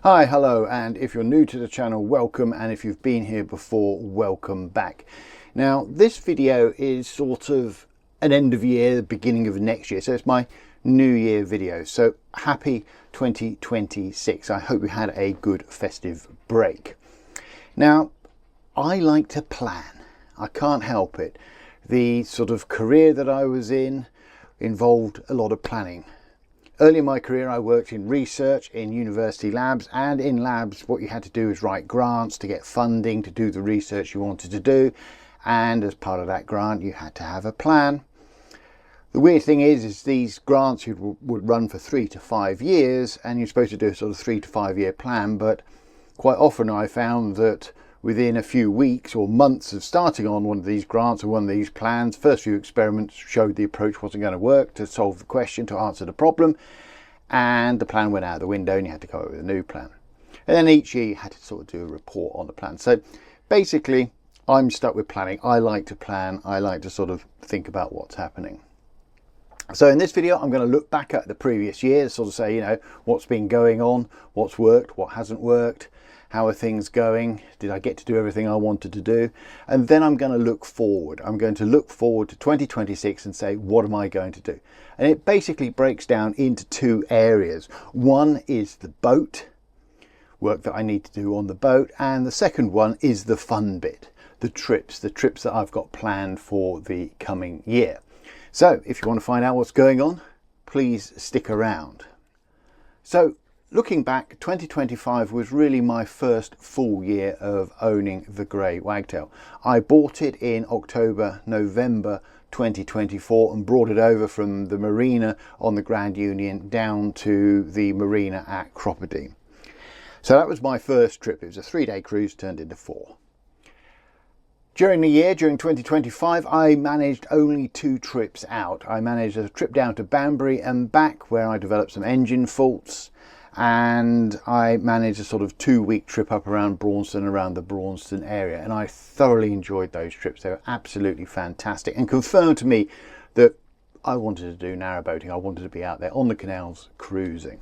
Hi, hello, and if you're new to the channel, welcome, and if you've been here before, welcome back. Now, this video is sort of an end of year, beginning of next year, so it's my New Year video. So happy 2026. I hope you had a good festive break. Now, I like to plan. I can't help it. The sort of career that I was in involved a lot of planning. Early in my career, I worked in research in university labs, and in labs what you had to do is write grants to get funding to do the research you wanted to do, and as part of that grant you had to have a plan. The weird thing is these grants would run for 3 to 5 years, and you're supposed to do a sort of 3 to 5 year plan, but quite often I found that within a few weeks or months of starting on one of these grants or one of these plans, first few experiments showed the approach wasn't going to work to solve the question, to answer the problem, and the plan went out the window and you had to come up with a new plan. And then each year you had to sort of do a report on the plan. So basically I'm stuck with planning. I like to plan. I like to sort of think about what's happening. So in this video I'm going to look back at the previous year, sort of say, you know, what's been going on, what's worked, what hasn't worked, how are things going, did I get to do everything I wanted to do, and then I'm going to look forward. I'm going to look forward to 2026 and say, what am I going to do? And it basically breaks down into two areas. One is the boat, work that I need to do on the boat, and the second one is the fun bit, the trips that I've got planned for the coming year. So if you want to find out what's going on, please stick around. So looking back, 2025 was really my first full year of owning the Grey Wagtail. I bought it in October, November 2024 and brought it over from the marina on the Grand Union down to the marina at Cropperdine. So that was my first trip. It was a 3-day cruise turned into 4. During the year, during 2025, I managed only 2 trips out. I managed a trip down to Banbury and back where I developed some engine faults, and I managed a sort of 2-week trip up around Braunston, around the Braunston area, and I thoroughly enjoyed those trips. They were absolutely fantastic and confirmed to me that I wanted to do narrowboating. I wanted to be out there on the canals cruising.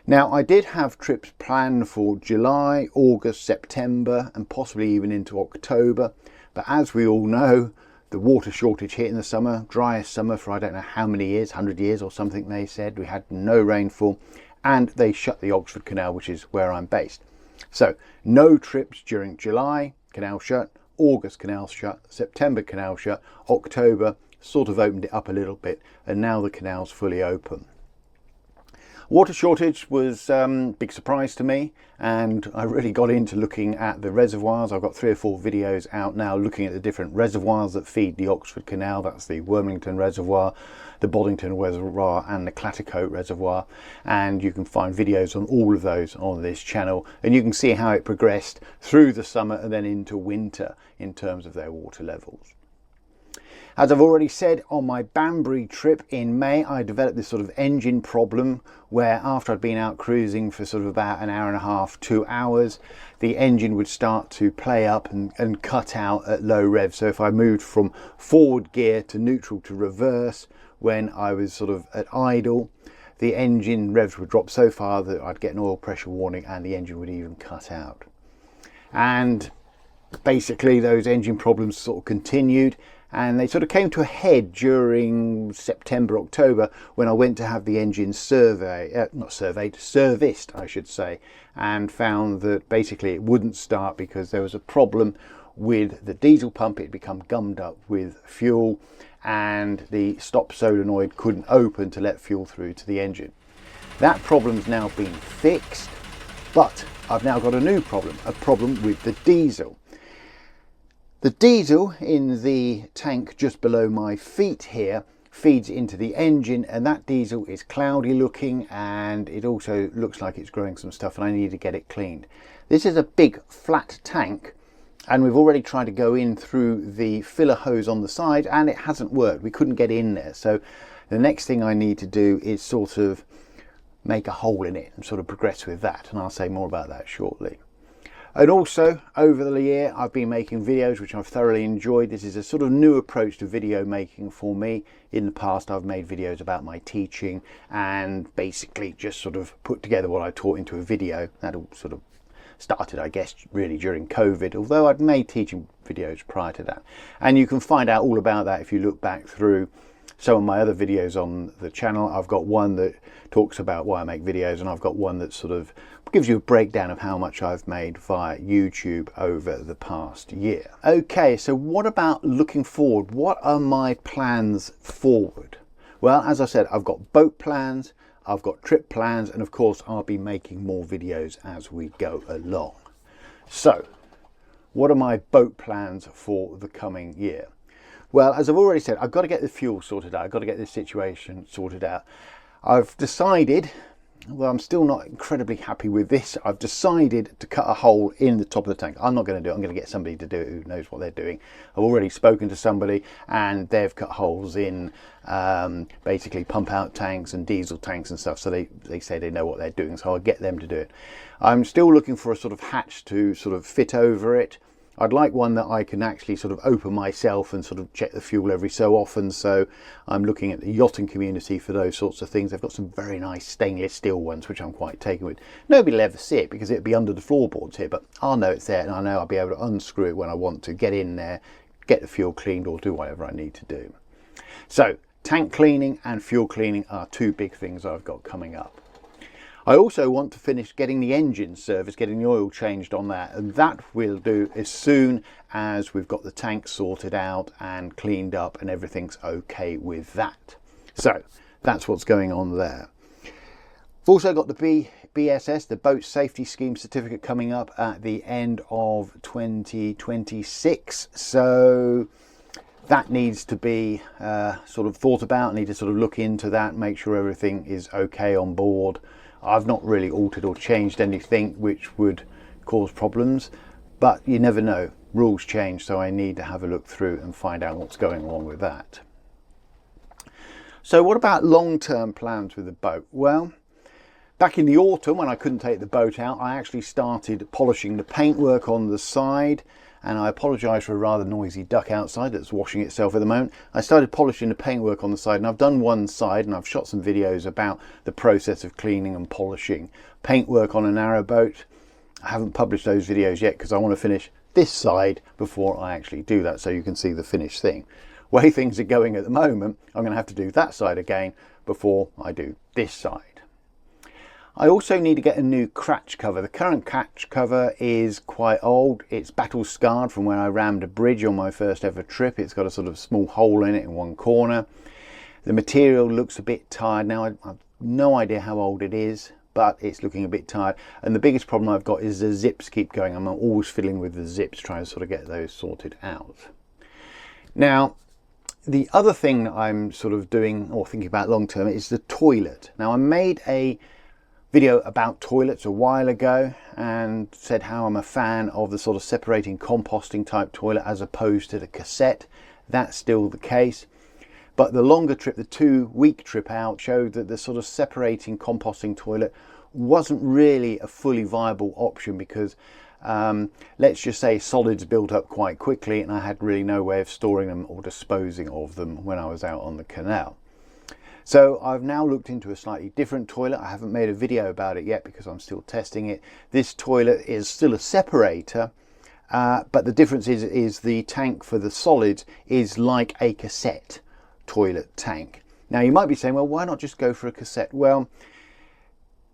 Now, I did have trips planned for July, August, September, and possibly even into October, but as we all know, the water shortage hit in the summer, driest summer for I don't know how many years, 100 years or something they said. We had no rainfall, and they shut the Oxford Canal, which is where I'm based. So no trips during July, canal shut, August canal shut, September canal shut, October sort of opened it up a little bit, and now the canal's fully open. Water shortage was a big surprise to me, and I really got into looking at the reservoirs. I've got 3 or 4 videos out now looking at the different reservoirs that feed the Oxford Canal. That's the Wormlington Reservoir, the Boddington Reservoir and the Clattercoat Reservoir, and you can find videos on all of those on this channel, and you can see how it progressed through the summer and then into winter in terms of their water levels. As I've already said, on my Banbury trip in May, I developed this sort of engine problem where after I'd been out cruising for sort of about an hour and a half, 2 hours, the engine would start to play up and cut out at low rev. So if I moved from forward gear to neutral to reverse when I was sort of at idle, the engine revs would drop so far that I'd get an oil pressure warning and the engine would even cut out. And basically those engine problems sort of continued, and they sort of came to a head during September, October, when I went to have the engine serviced, I should say, and found that basically it wouldn't start because there was a problem with the diesel pump. It had become gummed up with fuel, and the stop solenoid couldn't open to let fuel through to the engine. That problem's now been fixed, but I've now got a new problem, a problem with the diesel. The diesel in the tank just below my feet here feeds into the engine, and that diesel is cloudy looking, and it also looks like it's growing some stuff, and I need to get it cleaned. This is a big flat tank, and we've already tried to go in through the filler hose on the side and it hasn't worked. We couldn't get in there. So the next thing I need to do is sort of make a hole in it and sort of progress with that, and I'll say more about that shortly. And also over the year I've been making videos which I've thoroughly enjoyed. This is a sort of new approach to video making for me. In the past I've made videos about my teaching and basically just sort of put together what I taught into a video. That all sort of started, I guess, really during COVID, although I'd made teaching videos prior to that. And you can find out all about that if you look back through some of my other videos on the channel. I've got one that talks about why I make videos, and I've got one that sort of gives you a breakdown of how much I've made via YouTube over the past year. Okay, so what about looking forward? What are my plans forward? Well, as I said, I've got boat plans, I've got trip plans, and of course I'll be making more videos as we go along. So what are my boat plans for the coming year? Well, as I've already said, I've got to get the fuel sorted out. I've got to get this situation sorted out. I've decided, well, I'm still not incredibly happy with this. I've decided to cut a hole in the top of the tank. I'm not going to do it. I'm going to get somebody to do it who knows what they're doing. I've already spoken to somebody and they've cut holes in basically pump out tanks and diesel tanks and stuff. So they say they know what they're doing. So I'll get them to do it. I'm still looking for a sort of hatch to sort of fit over it. I'd like one that I can actually sort of open myself and sort of check the fuel every so often. So I'm looking at the yachting community for those sorts of things. They've got some very nice stainless steel ones, which I'm quite taken with. Nobody will ever see it because it'd be under the floorboards here, but I'll know it's there and I know I'll be able to unscrew it when I want to get in there, get the fuel cleaned or do whatever I need to do. So tank cleaning and fuel cleaning are two big things I've got coming up. I also want to finish getting the engine serviced, getting the oil changed on that, and that we'll do as soon as we've got the tank sorted out and cleaned up and everything's okay with that. So that's what's going on there. I've also got the BSS, the Boat Safety Scheme Certificate, coming up at the end of 2026. So that needs to be sort of thought about. I need to sort of look into that, make sure everything is okay on board. I've not really altered or changed anything which would cause problems, but you never know. Rules change, so I need to have a look through and find out what's going on with that. So what about long-term plans with the boat? Well, back in the autumn when I couldn't take the boat out, I actually started polishing the paintwork on the side, and I apologise for a rather noisy duck outside that's washing itself at the moment. I started polishing the paintwork on the side, and I've done one side and I've shot some videos about the process of cleaning and polishing paintwork on a narrowboat. I haven't published those videos yet because I want to finish this side before I actually do that, so you can see the finished thing. Way things are going at the moment, I'm going to have to do that side again before I do this side. I also need to get a new Cratch cover. The current Cratch cover is quite old. It's battle scarred from when I rammed a bridge on my first ever trip. It's got a sort of small hole in it in one corner. The material looks a bit tired now. I've no idea how old it is, but it's looking a bit tired. And the biggest problem I've got is the zips keep going. I'm always fiddling with the zips, trying to sort of get those sorted out. Now, the other thing that I'm sort of doing or thinking about long term is the toilet. Now, I made a video about toilets a while ago and said how I'm a fan of the sort of separating composting type toilet as opposed to the cassette. That's still the case, but the longer trip, the 2-week trip out, showed that the sort of separating composting toilet wasn't really a fully viable option because let's just say solids built up quite quickly and I had really no way of storing them or disposing of them when I was out on the canal. So I've now looked into a slightly different toilet. I haven't made a video about it yet because I'm still testing it. This toilet is still a separator, but the difference is the tank for the solids is like a cassette toilet tank. Now you might be saying, well, why not just go for a cassette? Well,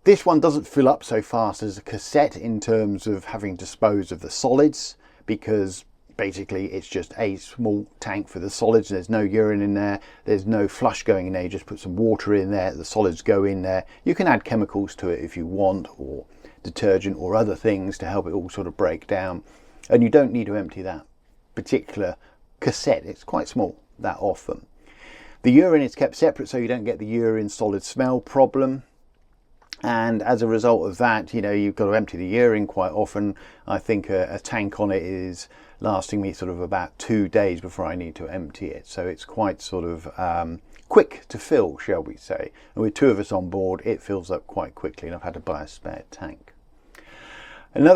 this one doesn't fill up so fast as a cassette in terms of having disposed of the solids, because basically it's just a small tank for the solids. There's no urine in there, there's no flush going in there. You just put some water in there, the solids go in there. You can add chemicals to it if you want, or detergent or other things to help it all sort of break down, and you don't need to empty that particular cassette. It's quite small that often. The urine is kept separate so you don't get the urine solid smell problem, and as a result of that, you know, you've got to empty the urine quite often. I think a tank on it is lasting me sort of about 2 days before I need to empty it. So it's quite sort of quick to fill, shall we say. And with 2 of us on board, it fills up quite quickly, and I've had to buy a spare tank.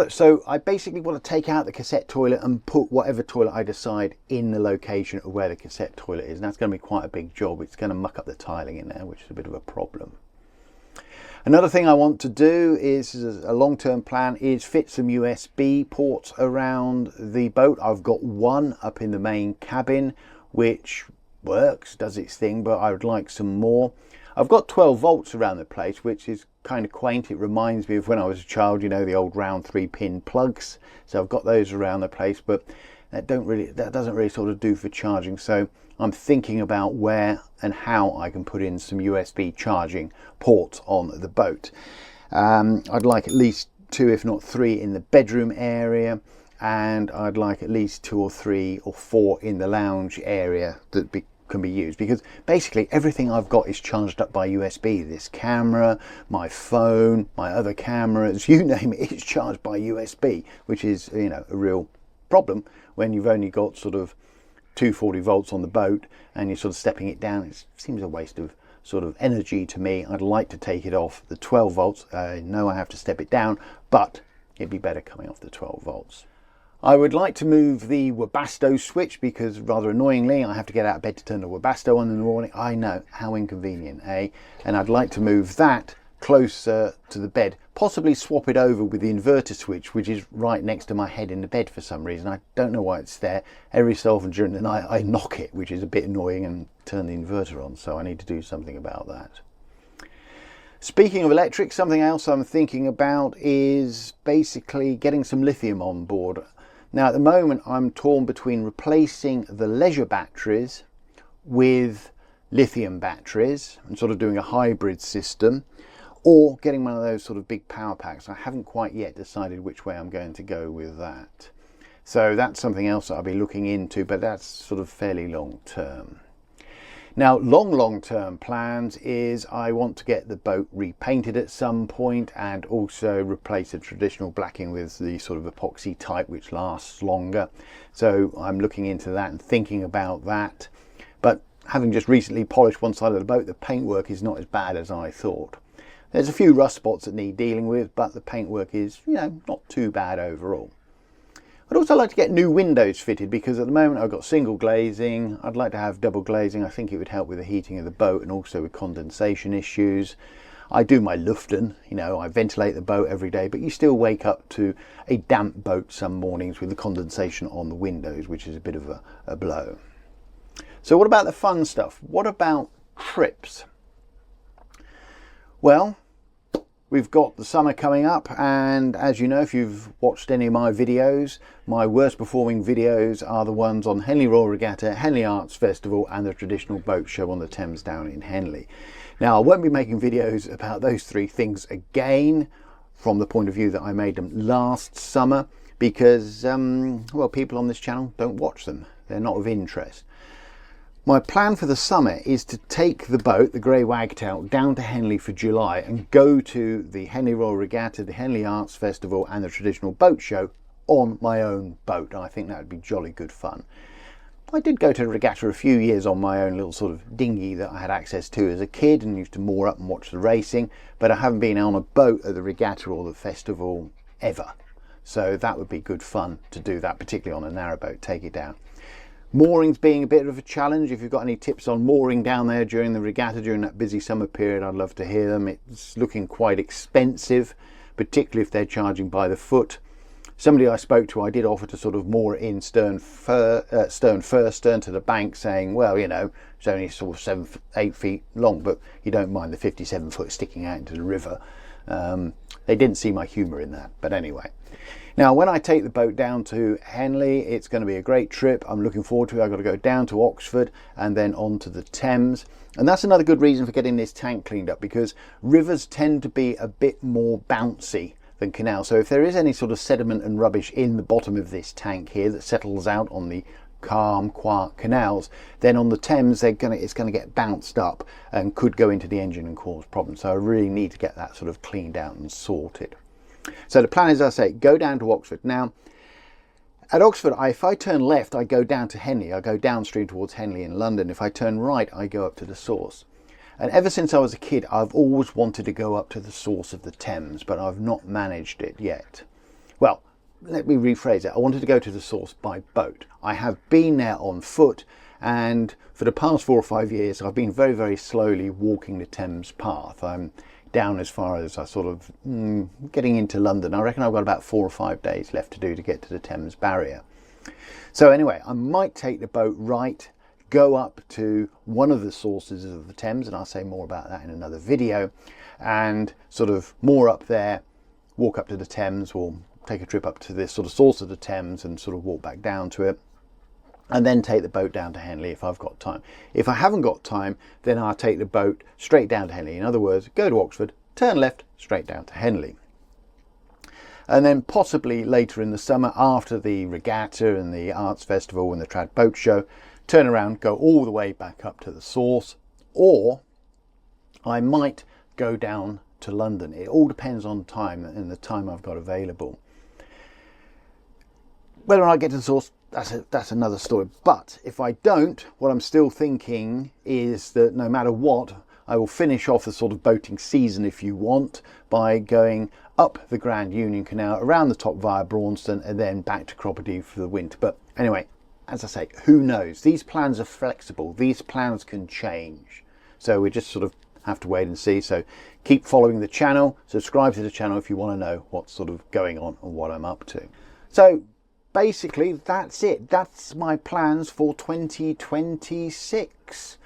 So I basically want to take out the cassette toilet and put whatever toilet I decide in the location of where the cassette toilet is. And that's going to be quite a big job. It's going to muck up the tiling in there, which is a bit of a problem. Another thing I want to do is a long-term plan is fit some USB ports around the boat. I've got one up in the main cabin, which works, does its thing, but I would like some more. I've got 12 volts around the place, which is kind of quaint. It reminds me of when I was a child, you know, the old round 3-pin plugs. So I've got those around the place, but that doesn't really sort of do for charging. So I'm thinking about where and how I can put in some USB charging ports on the boat. I'd like at least 2, if not 3, in the bedroom area, and I'd like at least 2 or 3 or 4 in the lounge area that can be used, because basically everything I've got is charged up by USB. This camera, my phone, my other cameras, you name it, it's charged by USB, which is, you know, a real problem when you've only got sort of 240 volts on the boat and you're sort of stepping it down. It seems a waste of sort of energy to me. I'd like to take it off the 12 volts. I know I have to step it down, but it'd be better coming off the 12 volts. I would like to move the Webasto switch, because rather annoyingly I have to get out of bed to turn the Webasto on in the morning. I know, how inconvenient, eh? And I'd like to move that closer to the bed, possibly swap it over with the inverter switch, which is right next to my head in the bed for some reason. I don't know why it's there. Every so often during the night I knock it, which is a bit annoying, and turn the inverter on, so I need to do something about that. Speaking of electric, something else I'm thinking about is basically getting some lithium on board. Now at the moment I'm torn between replacing the leisure batteries with lithium batteries and sort of doing a hybrid system, or getting one of those sort of big power packs. I haven't quite yet decided which way I'm going to go with that. So that's something else that I'll be looking into, but that's sort of fairly long term. Now long term plans is I want to get the boat repainted at some point, and also replace the traditional blacking with the sort of epoxy type which lasts longer. So I'm looking into that and thinking about that. But having just recently polished one side of the boat, the paintwork is not as bad as I thought. There's a few rust spots that need dealing with, but the paintwork is, you know, not too bad overall. I'd also like to get new windows fitted, because at the moment I've got single glazing. I'd like to have double glazing. I think it would help with the heating of the boat and also with condensation issues. I do my luften, you know, I ventilate the boat every day, but you still wake up to a damp boat some mornings with the condensation on the windows, which is a bit of a blow. So what about the fun stuff? What about trips? Well, we've got the summer coming up, and as you know, if you've watched any of my videos, my worst performing videos are the ones on Henley Royal Regatta, Henley Arts Festival and the traditional boat show on the Thames down in Henley. Now I won't be making videos about those 3 things again from the point of view that I made them last summer, because well, people on this channel don't watch them. They're not of interest. My plan for the summer is to take the boat, the Grey Wagtail, down to Henley for July and go to the Henley Royal Regatta, the Henley Arts Festival and the traditional boat show on my own boat. I think that would be jolly good fun. I did go to the regatta a few years on my own little sort of dinghy that I had access to as a kid, and used to moor up and watch the racing, but I haven't been on a boat at the regatta or the festival ever. So that would be good fun to do that, particularly on a narrowboat, take it down. Moorings being a bit of a challenge. If you've got any tips on mooring down there during the regatta, during that busy summer period, I'd love to hear them. It's looking quite expensive, particularly if they're charging by the foot. Somebody I spoke to, I did offer to sort of moor in stern first, stern to the bank, saying, well, you know, it's only sort of 7-8 feet long, but you don't mind the 57 foot sticking out into the river. They didn't see my humour in that, but anyway. Now, when I take the boat down to Henley, it's going to be a great trip. I'm looking forward to it. I've got to go down to Oxford and then on to the Thames. And that's another good reason for getting this tank cleaned up, because rivers tend to be a bit more bouncy than canals. So if there is any sort of sediment and rubbish in the bottom of this tank here that settles out on the calm, quiet canals, then on the Thames it's going to get bounced up and could go into the engine and cause problems. So I really need to get that sort of cleaned out and sorted. So the plan is, as I say, go down to Oxford. Now, at Oxford, if I turn left, I go down to Henley. I go downstream towards Henley in London. If I turn right, I go up to the source. And ever since I was a kid, I've always wanted to go up to the source of the Thames, but I've not managed it yet. Well, let me rephrase it. I wanted to go to the source by boat. I have been there on foot, and for the past 4 or 5 years I've been very, very slowly walking the Thames path. I'm down as far as I sort of getting into London. I reckon I've got about 4 or 5 days left to do to get to the Thames barrier. So anyway, I might take the boat right, go up to one of the sources of the Thames, and I'll say more about that in another video, and sort of more up there, walk up to the Thames, or take a trip up to this sort of source of the Thames and sort of walk back down to it, and then take the boat down to Henley if I've got time. If I haven't got time, then I'll take the boat straight down to Henley. In other words, go to Oxford, turn left, straight down to Henley. And then possibly later in the summer, after the regatta and the arts festival and the trad boat show, turn around, go all the way back up to the source, or I might go down to London. It all depends on time and the time I've got available. Whether or not I get to the source, that's another story. But if I don't, what I'm still thinking is that no matter what, I will finish off the sort of boating season, if you want, by going up the Grand Union Canal, around the top via Braunston, and then back to Cropperty for the winter. But anyway, as I say, who knows? These plans are flexible. These plans can change. So we just sort of have to wait and see. So keep following the channel, subscribe to the channel if you want to know what's sort of going on and what I'm up to. So basically that's it. That's my plans for 2026.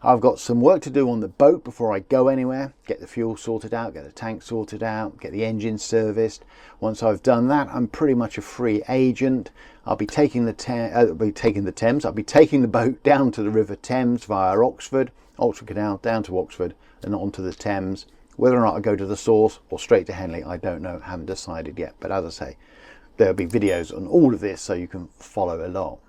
I've got some work to do on the boat before I go anywhere. Get the fuel sorted out, get the tank sorted out, get the engine serviced. Once I've done that, I'm pretty much a free agent. I'll be taking the Thames. I'll be taking the boat down to the River Thames via Oxford Canal, down to Oxford and onto the Thames. Whether or not I go to the source or straight to Henley, I don't know, haven't decided yet. But as I say, there'll be videos on all of this so you can follow along.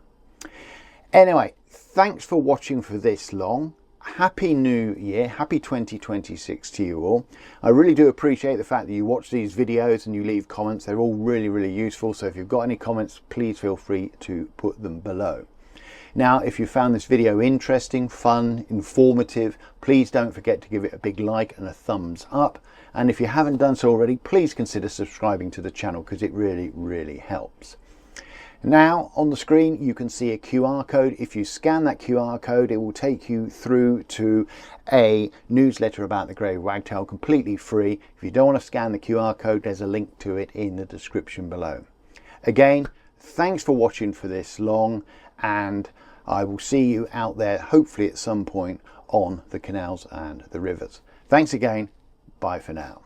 Anyway, thanks for watching for this long. Happy New Year, happy 2026 to you all. I really do appreciate the fact that you watch these videos and you leave comments. They're all really, really useful. So if you've got any comments, please feel free to put them below. Now, if you found this video interesting, fun, informative, please don't forget to give it a big like and a thumbs up. And if you haven't done so already, please consider subscribing to the channel because it really, really helps. Now on the screen you can see a QR code. If you scan that QR code, it will take you through to a newsletter about the Grey Wagtail, completely free. If you don't want to scan the QR code, there's a link to it in the description below. Again, thanks for watching for this long, and I will see you out there hopefully at some point on the canals and the rivers. Thanks again. Bye for now.